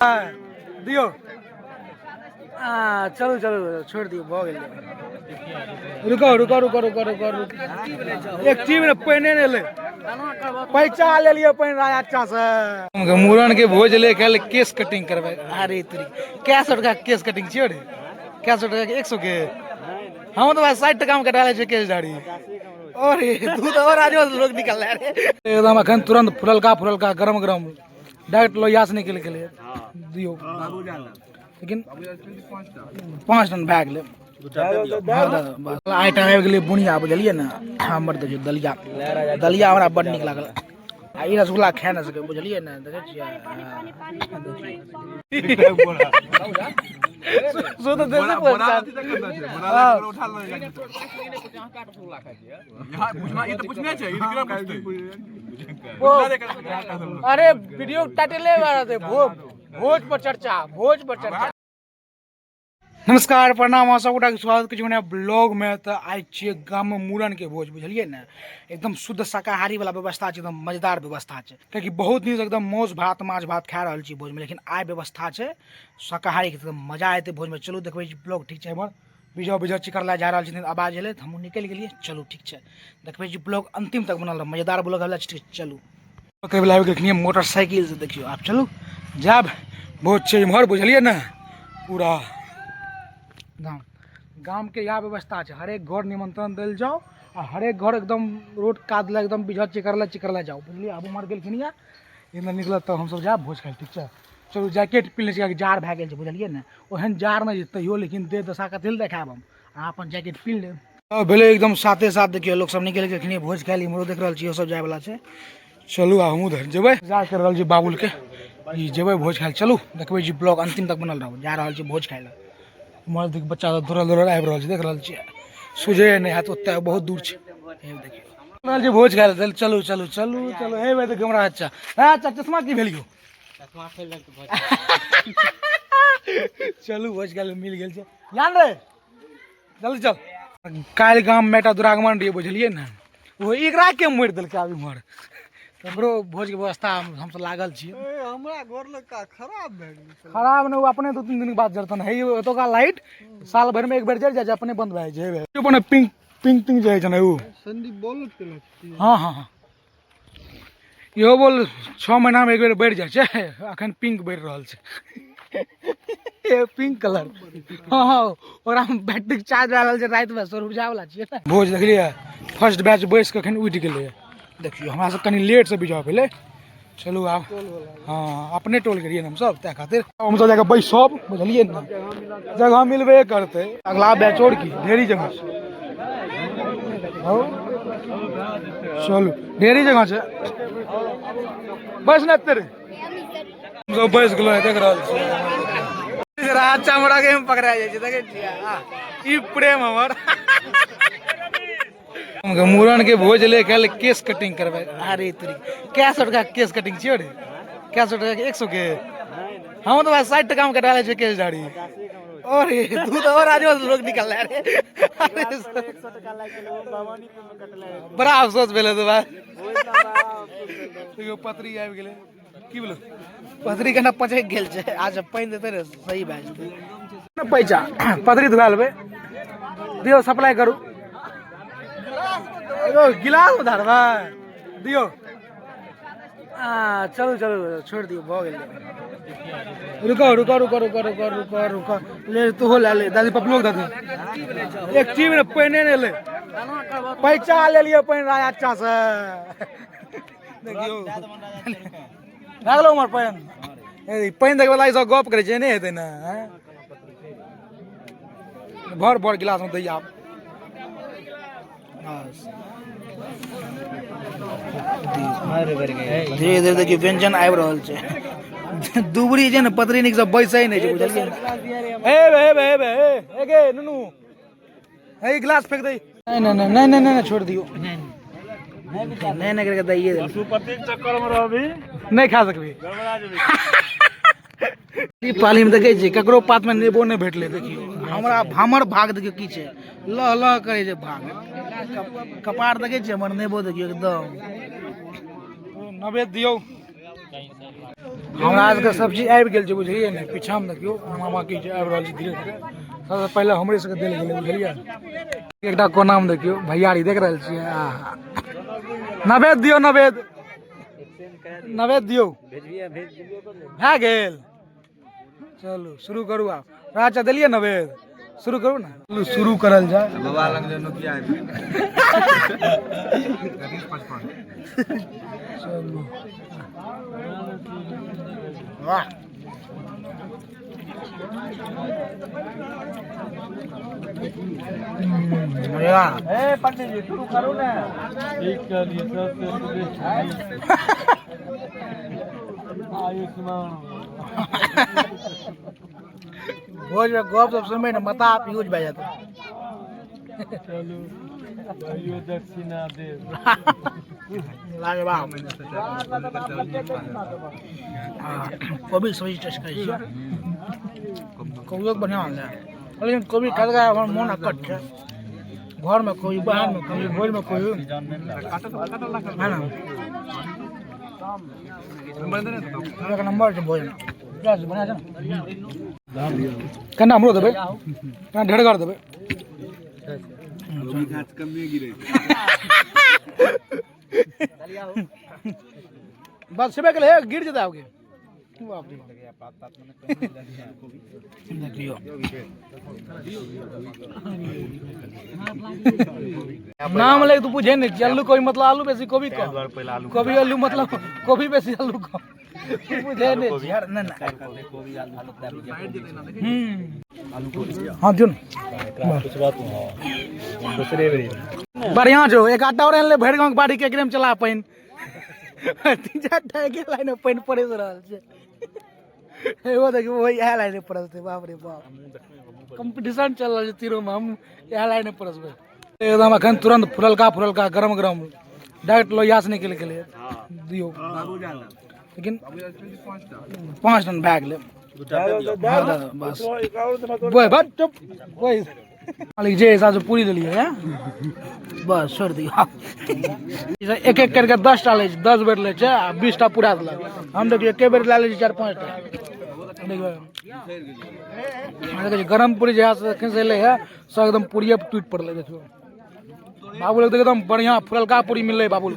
दियो चलो चलो छोड़ दियो भो गेल रुको रुको रुको रुको रुको एक चीज में पहिने ने ले पैसा ले लियो पहिन रहा अच्छा से मूरन के भोज ले के केस कटिंग करबे अरे तेरी क्या सौ टका केस कटिंग छियो रे क्या सौ टका 100 के हम तो 60 टका में कटा ले छै केस दाढ़ी अरे तू तो और आज लोग निकल रहा रे एकदम अखन तुरंत फुललका गरम गरम डायरेक्ट लोहिया से निकल के लिए दियो लेकिन 5 टन भए गेलै आइटम आबि गेलै बुनिया बुझलियै ने हमर देखियौ दलिया दलिया हमरा बड नीक लागल आ ई रसगुल्ला खा नहि सकै बुझलियै ने देखै छियै सो तो देसे पहुंचा अरे वीडियो टाइटले वाला थे भोज पर चर्चा नमस्कार प्रणाम सबगोटा के स्वागत करै छी ब्लॉग में। तो आइ छियै गाम में मूड़न के भोज बुझलियै ने एकदम शुद्ध शाकाहारी वाला व्यवस्था छै एकदम मजेदार व्यवस्था छै कियाकि बहुत दिन से एकदम मौस भात माछ भात खा रहल छी भोज में लेकिन आइ व्यवस्था छै शाकाहारी के एकदम मजा एतै भोज में। चलू देखबै ब्लॉग ठीक छै हमर बीजो चिकरला जा रहल छथिन आवाज एलै तऽ हमहूँ निकलि गेलियै चलू ठीक छै देखबै ब्लॉग अंतिम तक बनल मजेदार ब्लॉग होला छै चलू कई बेला आबि गेलखिन मोटरसाइकिल से देखियो आब चलू जाब भोज छै इम्हर बुझलियै ने पूरा गाम के यहाँ व्यवस्था है हरेक घर निमंत्रण दिल जाओ और हरेक घर एकदम रोड काद एकदम बिझ चिकरला जाओ बुझलिए अब उमर गेलखिन इधर निकलत तो हम सब जाब भोज खाए ठीक है। चलू जैकेट पिन ले जार भए गेल बुझलिए ने ओहन जार नहीं तैयो लेकिन दे दशा कथी देखाब हम अपन जैकेट पिन ले भेले एकदम साथे साथ देखियो लोग सब निकल गेलखिन भोज खाए इमरो देख रहा सब जाए वाला है। चलू हमहूँ जेबै इंतजार कर रहा बाबुल के जेबै भोज खाए चलू देखबै जी ब्लॉग अंतिम तक बनल रहो जा रहा भोज खाए मर्द बच्चा सब दौड़ल आबि रहल छै देख रहल छियै सुझे नहीं हाथ ओते बहुत दूर छै देखियो भोज खाए चलू चलू चलू चलू हे भाई देख हमरा अच्छा अच्छा चश्मा की भेलियो चलू भोज खाए मिल गेल छै जान रे चल चल काल्हि गाम में एकटा दुरागमन रहिए बुझलिए ने वो एकरा के मारि देलकै आब इम्हर हमरो भोज के व्यवस्था हम सब लागल छी हमरा घर लड़का खराब भए गेल खराब ने अपने 2-3 दिन के बाद जरतन है ओतोका लाइट साल भर में एक बेर जर जाय अपने बंद भए जाय जो बने पिंक पिंक पिंक जाय छै ने उ संदीप बोलत केलक हां हां हां यो बोल 6 महीना में एक बेर बढ़ जाय छै अखन पिंक बढ़ रहल छै ये पिंक कलर हां हां ओकरा बैटरी चार्ज भए रहल छै रात में 100 रुपया वाला छियै भोज देखलिए फर्स्ट बैच बैस के अखन उठ गेलै देखियो हमरा सब कनी लेट से बिजा भेले चलू आब हाँ अपने टोल करिए हम सब तै खातिर हम सब जाके बैसब बुझलिए ना जगह मिलबे करते अगला बैच और की ढेरी जगह चलू ढेरी जगह छै बस न तेरे हम सब बैस गेलो देख रहल छी राजा हमरा के पकड़ा जाय छै देखे छियै ई प्रेम हमर मूड़न के भोज ले के केस कटिंग करबे अरे तेरी क्या सौ टका केस कटिंग छियो रे क्या सौ टका 100 के हम तो 60 टका में कटा ले छै केस दाढ़ी अरे तू तो और आज लोग निकल रहा रे 100 टका लाग गेल भवानीपुर में कटले बड़ा अफसोस भेले तो भाई पत्री आबि गेले की बोलो पत्री कना पचक गेल छै आज पाइन देते रे सही भए जेतै पैसा पत्री धुआ लेबे दियो सप्लाई करू गिलास में धरबा दियो चलो चलो छोड़ दियो भो गेल रुको रुको रुको रुको रुको रुको रुको ले तू हो ले दादी पपलू दादी एक चीज में पहिने ने ले पैसा ले लियो पहिन रहा अच्छा से देखियो लागलो हमर पहिन पहिन देख वाला सब गप करे छै नहीं हेतै ना भर भर गिलास में दैया धीरे धीरे देखियो व्यंजन आबि रहल छै दुबरी छै ने पतरी निक सब बैसे नहीं छै बुझलियै हे बे हे बे हे गे नुनू हे गिलास फेंक दे नहीं नहीं नहीं नहीं नहीं छोड़ दियो नहीं नहीं करके दइए पशुपति चक्कर में रहबी नहीं खा सकबी गड़बड़ा जेबी ई पाली में देखे छी ककरो पात में नेबो नहीं भेटले देखियो हमरा हमर भाग देखियो की छै लह लह करे छै भाग कपार देखे छी हमर नेबो देखियो एकदम नवेद दियो हमरा सबके सब चीज आबि गेल छै बुझलियै ने पीछामे देखियौ मामा की आबि रहल छै धीरे धीरे सबसँ पहिले हमरे सबके देल गेलै बुझलियै एकटा कोनामे देखियौ भैयारी देख रहल छियै नवेद दियौ नवेद दियौ भए गेल चलू शुरू करू आब राजा देलियै नवेद शुरू करू ने चलू शुरू करल जाए बाबा लग जे नोकिया चलू वाह पंडित जी शुरू करू ने ठीक करिए आयुष्मान भोज में गप सब सुनबे ने मता यूज भए जाता चलू भाइयो दक्षिणा देव लागे बा कोबी सब्जी टेस्ट करै छी कोबी बढ़िया है लेकिन कोबी खाए का हमर मन अकट छै घर में कोई बाहर में कोई भोज में कोई है ना एक नंबर छै भोजन बढ़िया छै कना हमरो देबै कना ढेर कर देबै बस सेबे के गिर जेता आपके देखियो नाम ले तू पूछे नहीं आलू कोई मतलब आलू बेसी कोबी कम कोबी आलू मतलब कोबी बेसी आलू कम पूछे नहीं यार ना ना हां दियो बढ़िया जो एक आटा और ले भर गांव बाड़ी के एकरे में चला पाइन तीन चार टा के लाइन पाइन पड़े रहल छै एगो देखियो वही आ लाइन पड़ल थे बाप रे बाप कंपटीशन चल रहा है तीरों में हम आ लाइन पड़सबे एकदम अखन तुरंत फुललका गरम गरम डायरेक्ट लोहिया से निकल के लिए दियो लेकिन 5 टन बैग ले बस वही बात चुप वही मालिक जे हिसाब से पूरी ले लिए हैं बस छोड़ दियो एक एक करके 10 टा ले 10 बेर ले 20 टा पूरा देलक हम देखिए एके बेर ले ले 4-5 टा देखिए गरम पूरी जहाँ से से ले है सब एकदम पूरी टूट पड़ल देखियो बाबू लोग एकदम बढ़िया फुलका पूरी मिल बाबू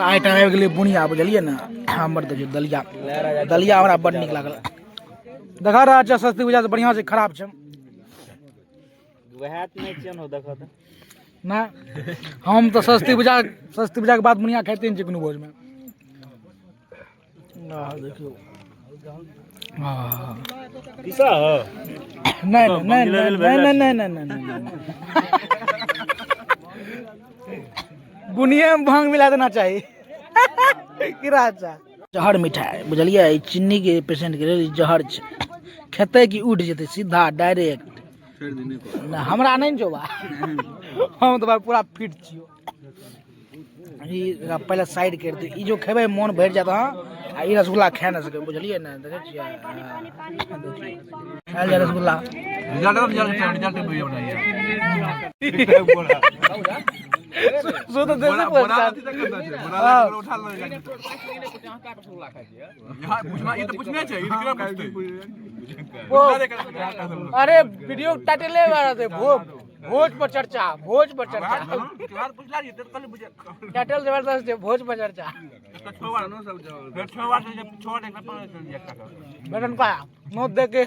आइटम आबि गेलै बुनिया बुझलियै ने हमर देखियो दलिया हमरा बड़ नीक लागल देखा रहा छै सस्ती वजह से बढ़िया से खराब छै ना हम तो सस्ती बुझा के बाद बुनिया खाते नहीं कोनो भोज में देखियो नहीं बुनिया में भांग मिला देना चाहिए जहर मिठाई बुझलिए चीनी के पेशेंट के लिए जहर खेते कि उठ जेते सीधा डायरेक्ट हमरा नहीं जोबा हम तो भाई पूरा फिट छियो पहले साइड कर दे जो खेबे मन भर जाता आ ई रसगुल्ला खा न सके बुझलिए ना देखे छियै खाइल रसगुल्ला रिजल्ट सो तो देसे बोला उठा लो यहां पूछना ये तो पूछना चाहिए इनका पूछते अरे वीडियो टाइटल ले रहा थे भोज पर चर्चा टाइटल जबरदस्त है भोज पर चर्चा बेटन का नोट दे के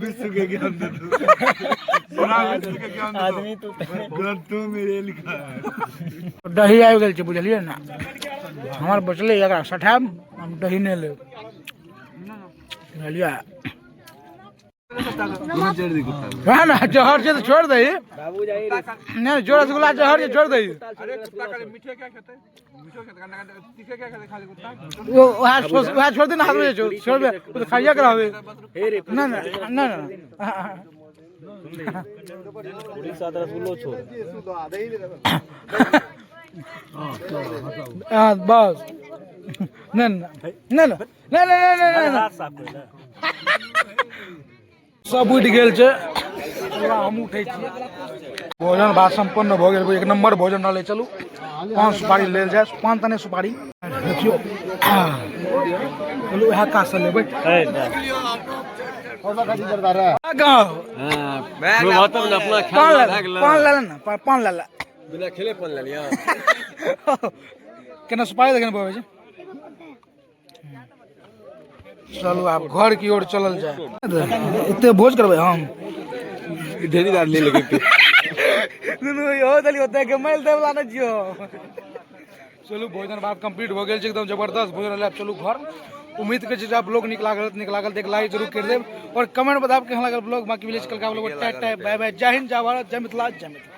विश्व के ज्ञान दे दो आदमी तू मेरे लिखा है दही आबि गेल छै बुझलिए ना हमर बचले एकरा सठाम हम दही ने ले बुझलिए ना जहर से तो छोड़ दे बाबू जाई नहीं जो रसगुल्ला जहर से छोड़ दे अरे कुत्ता का मीठे क्या खेते मीठे खेते तीखे क्या खेते खाली कुत्ता वो वहां छोड़ दे ना हाथ में छोड़ दे तो खाइया करावे ना ना ना ना पूरी सादा रसगुल्लो छोड़ हां बस ना ना ना ना ना ना सब उठ गेल छै हम उठै छी भोजन भात संपन्न भ गेल, एक नंबर भोजन रहले। चलू 5 सुपारी लेल जाए, 5 तने सुपारी देखियो। चलू वह का से लेबै। पान ले बिना खेले पान ले लिया। केना सुपारी देखे बाबू जी। चलू आप घर की ओर चलल जाए। इतने भोज करबे हम ढेरी दार ले लेके नुनु यो दली होते के मैल देवला न जियो। चलू भोजन भात कंप्लीट हो गेल छै, एकदम जबरदस्त भोजन रहले। चलू घर। उम्मीद कर छी आप लोग निक लागल देख लाइक जरूर कर देब और कमेंट बताब केहन लागल ब्लॉग। बाकी विलेज कल का ब्लॉग टाटा बाय बाय। जय हिंद, जय भारत, जय मिथिला, जय मिथिला।